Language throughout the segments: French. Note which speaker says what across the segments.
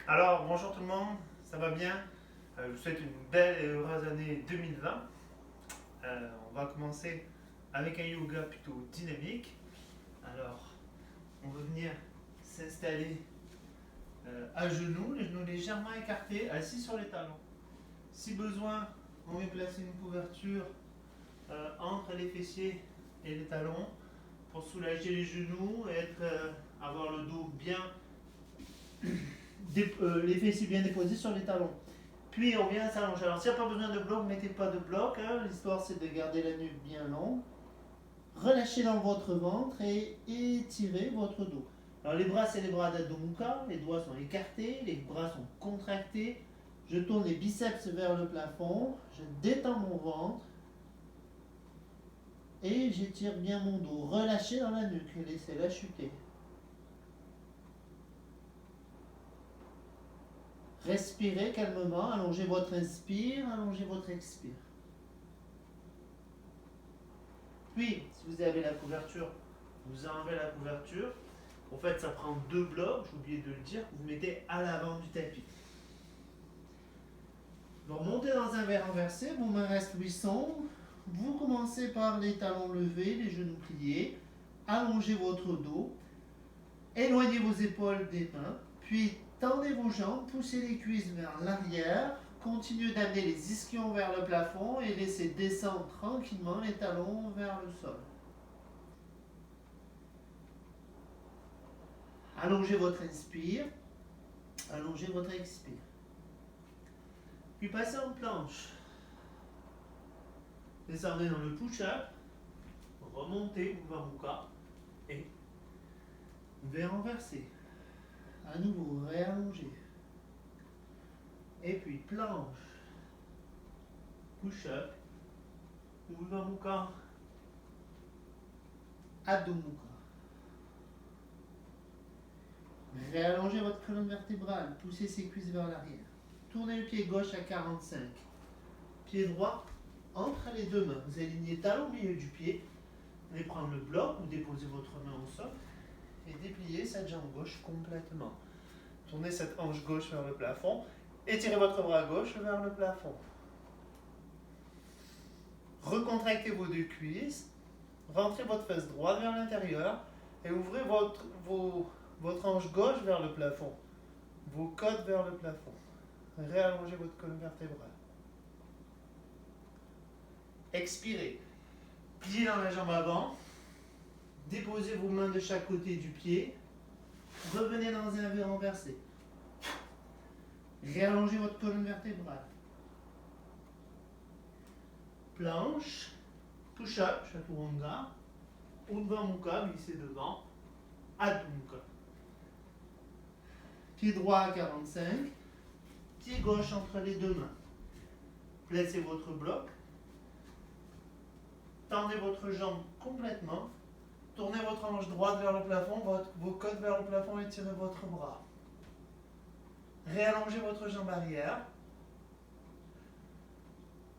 Speaker 1: Alors, bonjour tout le monde, ça va bien? Je vous souhaite une belle et heureuse année 2020. On va commencer avec un yoga plutôt dynamique. Alors, on va venir s'installer à genoux, les genoux légèrement écartés, assis sur les talons. Si besoin, on va placer une couverture entre les fessiers et les talons pour soulager les genoux et avoir le dos bien, les fessiers bien déposés sur les talons. Puis on vient s'allonger. Alors s'il n'y a pas besoin de bloc, mettez pas de bloc. Hein. L'histoire c'est de garder la nuque bien longue. Relâchez dans votre ventre et étirez votre dos. Alors les bras c'est les bras d'Adho Mukha, les doigts sont écartés, les bras sont contractés. Je tourne les biceps vers le plafond, je détends mon ventre et j'étire bien mon dos. Relâchez dans la nuque et laissez-la chuter. Respirez calmement, allongez votre inspire, allongez votre expire. Puis, si vous avez la couverture, vous enlevez la couverture. En fait, ça prend deux blocs, j'ai oublié de le dire, que vous mettez à l'avant du tapis. Vous remontez dans un verre renversé, vos mains restent où ils sont. Vous commencez par les talons levés, les genoux pliés. Allongez votre dos. Éloignez vos épaules des mains. Puis, tendez vos jambes, poussez les cuisses vers l'arrière. Continuez d'amener les ischions vers le plafond et laissez descendre tranquillement les talons vers le sol. Allongez votre inspire, allongez votre expire. Puis passez en planche. Descendez dans le push-up, remontez Urdhva Mukha et vers renverser. À nouveau, réallongez. Et puis planche, push-up, Urdhva Mukha, Adho Mukha. Réallongez votre colonne vertébrale, poussez ses cuisses vers l'arrière. Tournez le pied gauche à 45. Pied droit entre les deux mains. Vous alignez talon au milieu du pied. Vous allez prendre le bloc, vous déposez votre main au sol et dépliez cette jambe gauche complètement. Tournez cette hanche gauche vers le plafond. Étirez votre bras gauche vers le plafond. Recontractez vos deux cuisses. Rentrez votre fesse droite vers l'intérieur et ouvrez votre hanche gauche vers le plafond. Vos côtes vers le plafond. Réallongez votre colonne vertébrale. Expirez. Pliez dans la jambe avant. Déposez vos mains de chaque côté du pied. Revenez dans un V renversé. Réallongez votre colonne vertébrale. Planche, push-up, chaturanga, Urdhva Mukha, glissez devant, Adho Mukha. Pied droit à 45, pied gauche entre les deux mains. Placez votre bloc, tendez votre jambe complètement, tournez votre hanche droite vers le plafond, vos côtes vers le plafond et tirez votre bras. Réallongez votre jambe arrière.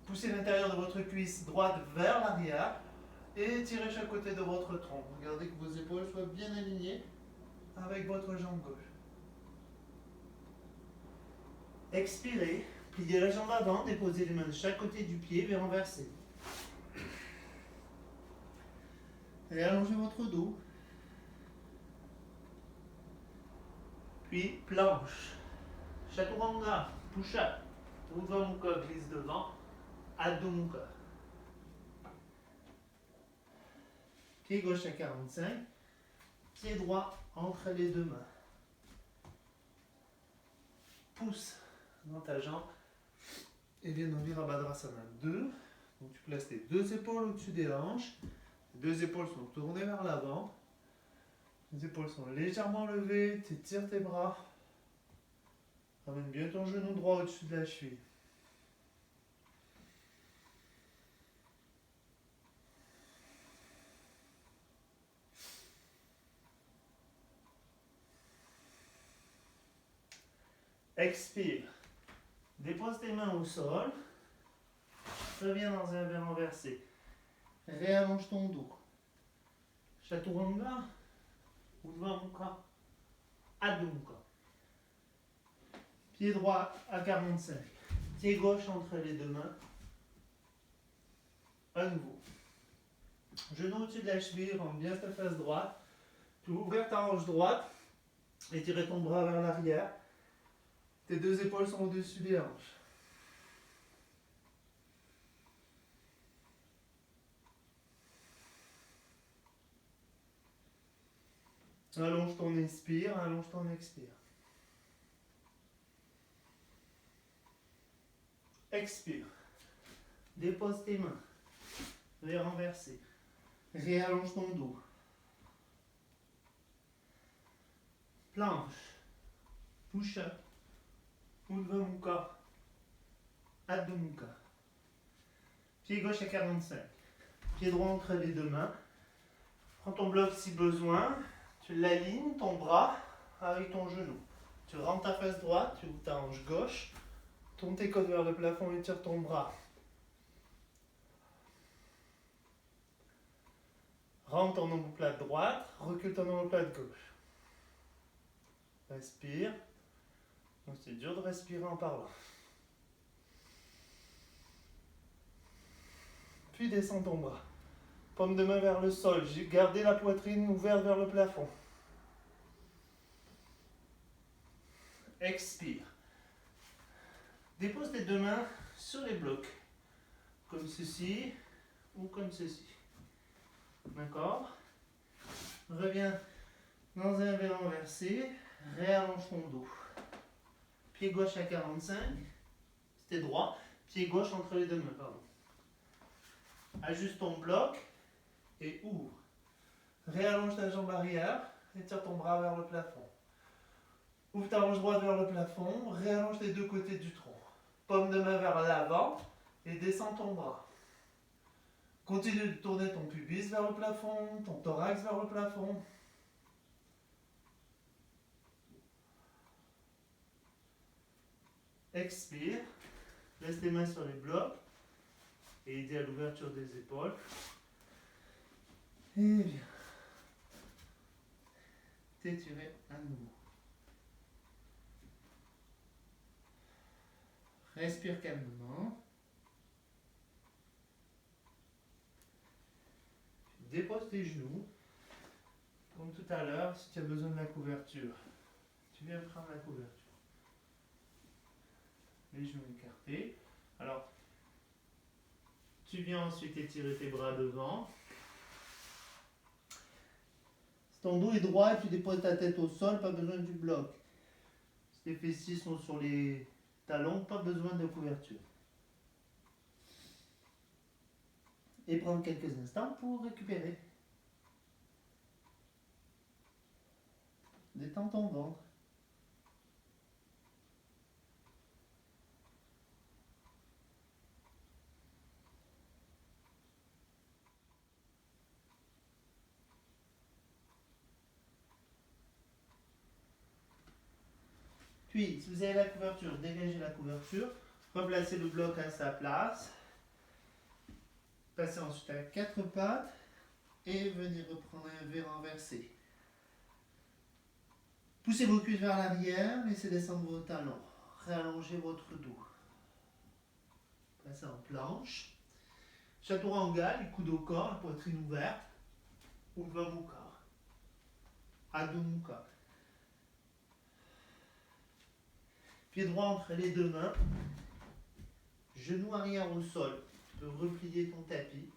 Speaker 1: Poussez l'intérieur de votre cuisse droite vers l'arrière et tirez chaque côté de votre tronc. Regardez que vos épaules soient bien alignées avec votre jambe gauche. Expirez, pliez la jambe avant, déposez les mains de chaque côté du pied, vers renverser. Réallongez votre dos. Puis planche, chaturanga, push-up, Urdhva Mukha, glisse devant, Adho Mukha. Pied gauche à 45, pied droit entre les deux mains. Pousse dans ta jambe et viens dans Virabhadrasana 2. Donc tu places tes deux épaules au-dessus des hanches. Les deux épaules sont tournées vers l'avant. Les épaules sont légèrement levées. Tu étires tes bras. Ramène bien ton genou droit au-dessus de la cheville. Expire. Dépose tes mains au sol. Reviens dans un V renversé. Réallonge ton dos. Chaturanga, Urdhva Mukha, Adho Mukha. Pied droit à 45. Pied gauche entre les deux mains. À nouveau. Genou au-dessus de la cheville, rentre bien ta face droite. Tu ouvres ta hanche droite. Étirer ton bras vers l'arrière. Tes deux épaules sont au-dessus des hanches. Allonge ton inspire, allonge ton expire. Expire. Dépose tes mains. Les renverser. Réallonge ton dos. Planche. Push-up. Uddhva Mukha. Adho Mukha. Pied gauche à 45. Pied droit entre les deux mains. Prends ton bloc si besoin. Tu l'alignes, ton bras, avec ton genou. Tu rentres ta face droite, tu ouvres ta hanche gauche. Tourne tes côtes vers le plafond et tire ton bras. Rentre ton omoplate droite, recule ton omoplate gauche. Respire. Donc c'est dur de respirer en parlant. Puis descends ton bras. Paume de main vers le sol. Gardez la poitrine ouverte vers le plafond. Expire. Dépose tes deux mains sur les blocs. Comme ceci ou comme ceci. D'accord? Reviens dans un V renversé. Réallonge ton dos. Pied gauche à 45. C'était droit. Pied gauche entre les deux mains, pardon. Ajuste ton bloc et ouvre. Réallonge ta jambe arrière et tire ton bras vers le plafond. Ouvre ta hanche droite vers le plafond, réallonge les deux côtés du tronc. Paume de main vers l'avant et descends ton bras. Continue de tourner ton pubis vers le plafond, ton thorax vers le plafond. Expire. Laisse les mains sur les blocs et aider à l'ouverture des épaules. Et bien. T'étirer à nouveau. Respire calmement. Dépose tes genoux. Comme tout à l'heure, si tu as besoin de la couverture, tu viens prendre la couverture. Les genoux écartés. Alors, tu viens ensuite étirer tes bras devant. Si ton dos est droit et tu déposes ta tête au sol, pas besoin du bloc. Si tes fessiers sont sur les talons, pas besoin de couverture. Et prendre quelques instants pour récupérer. Détends ton ventre. Puis, si vous avez la couverture, dégagez la couverture. Replacez le bloc à sa place. Passez ensuite à quatre pattes et venez reprendre un V renversé. Poussez vos cuisses vers l'arrière, laissez descendre vos talons. Réallongez votre dos. Passez en planche. Chaturanga, les coudes au corps, la poitrine ouverte. Uddhva Mukha. Adho Mukha. Pied droit entre les deux mains. Genou arrière au sol. Tu peux replier ton tapis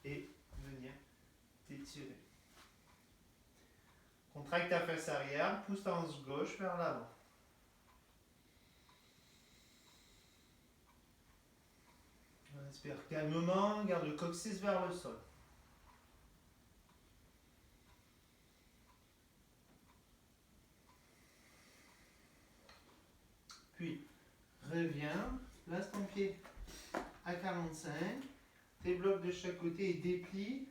Speaker 1: et venir t'étirer. Contracte ta face arrière, pousse ta hanche gauche vers l'avant. Inspire calmement, garde le coccyx vers le sol. Puis, reviens, place ton pied à 45, tes blocs de chaque côté et déplie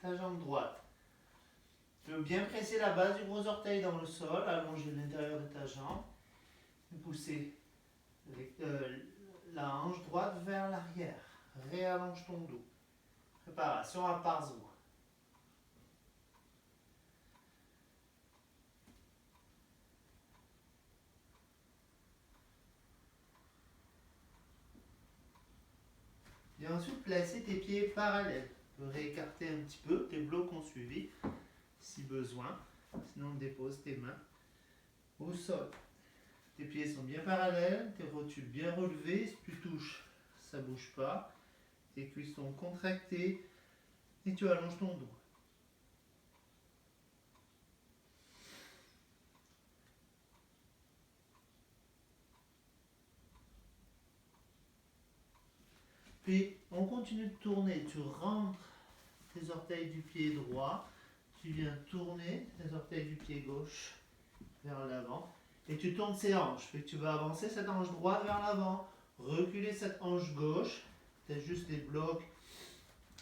Speaker 1: ta jambe droite. Tu veux bien presser la base du gros orteil dans le sol, allonger l'intérieur de ta jambe, et pousser la hanche droite vers l'arrière. Réallonge ton dos. Préparation à Parzo. Et ensuite, placer tes pieds parallèles. Tu peux réécarter un petit peu, tes blocs ont suivi, si besoin. Sinon, dépose tes mains au sol. Tes pieds sont bien parallèles, tes rotules bien relevées. Si tu touches, ça ne bouge pas. Tes cuisses sont contractées et tu allonges ton dos. Puis, on continue de tourner. Tu rentres tes orteils du pied droit. Tu viens tourner les orteils du pied gauche vers l'avant. Et tu tournes ces hanches. Puis tu vas avancer cette hanche droite vers l'avant. Reculer cette hanche gauche. Tu as juste les blocs.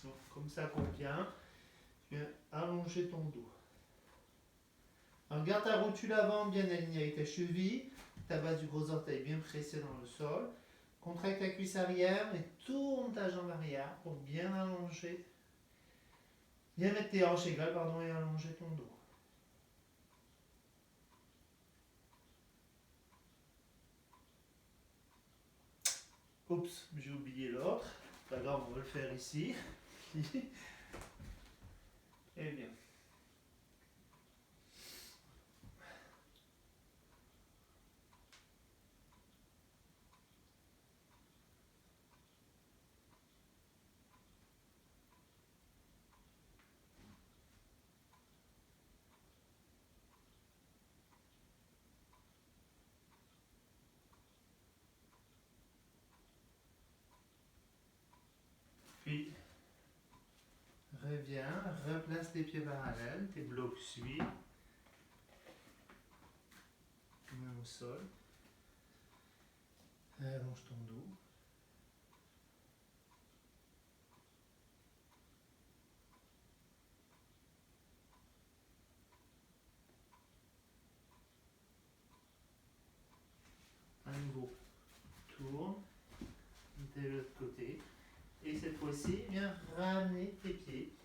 Speaker 1: Donc, comme ça qu'on vient. Tu viens allonger ton dos. Alors, garde ta rotule avant bien alignée avec ta cheville. Ta base du gros orteil bien pressée dans le sol. Contracte ta cuisse arrière et tourne ta jambe arrière pour bien allonger. Bien mettre tes hanches égales, et allonger ton dos. Oups, j'ai oublié l'autre. Pas grave, on va le faire ici. Eh bien. Puis, reviens, replace tes pieds parallèles, tes blocs suivent. Main au sol. Allonge ton dos. À nouveau, tourne de l'autre côté. Et cette fois-ci, viens ramener tes pieds.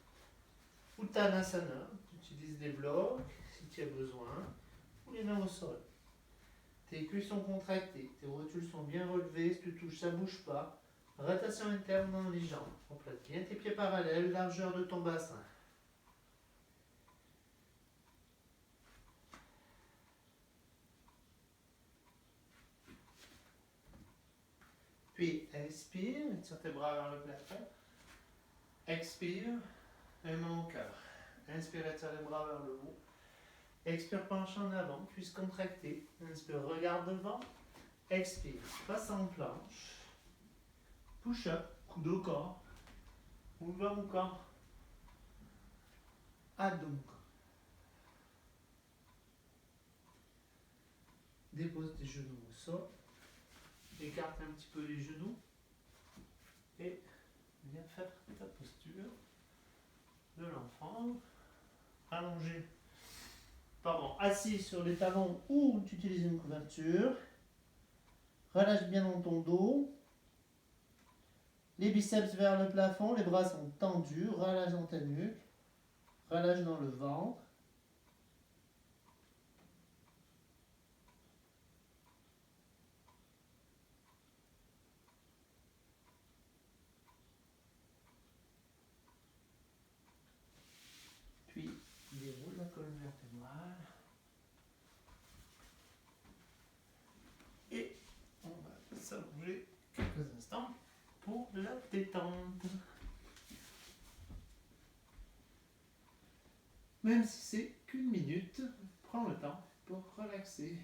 Speaker 1: Uttanasana, tu utilises des blocs si tu as besoin, ou les mains au sol. Tes cuisses sont contractées, tes rotules sont bien relevées, si tu touches, ça ne bouge pas. Rotation interne dans les jambes. On place bien tes pieds parallèles, largeur de ton bassin. Puis expire, tire tes bras vers le plafond. Expire, les mains au cœur. Inspire, tire les bras vers le haut. Expire, penche en avant, cuisse contractée. Inspire, regarde devant. Expire, passe en planche. Push-up, coude au corps. Ouvre au corps. Adonka. Dépose tes genoux au sol. Écarte un petit peu les genoux. Et viens faire ta posture de l'enfant. Allongé. Pardon, assis sur les talons ou tu utilises une couverture. Relâche bien dans ton dos. Les biceps vers le plafond, les bras sont tendus. Relâche dans ta nuque. Relâche dans le ventre. Puis déroule la colonne vertébrale. Et on va s'allonger quelques instants pour la détente. Même si c'est qu'une minute, prends le temps pour relaxer.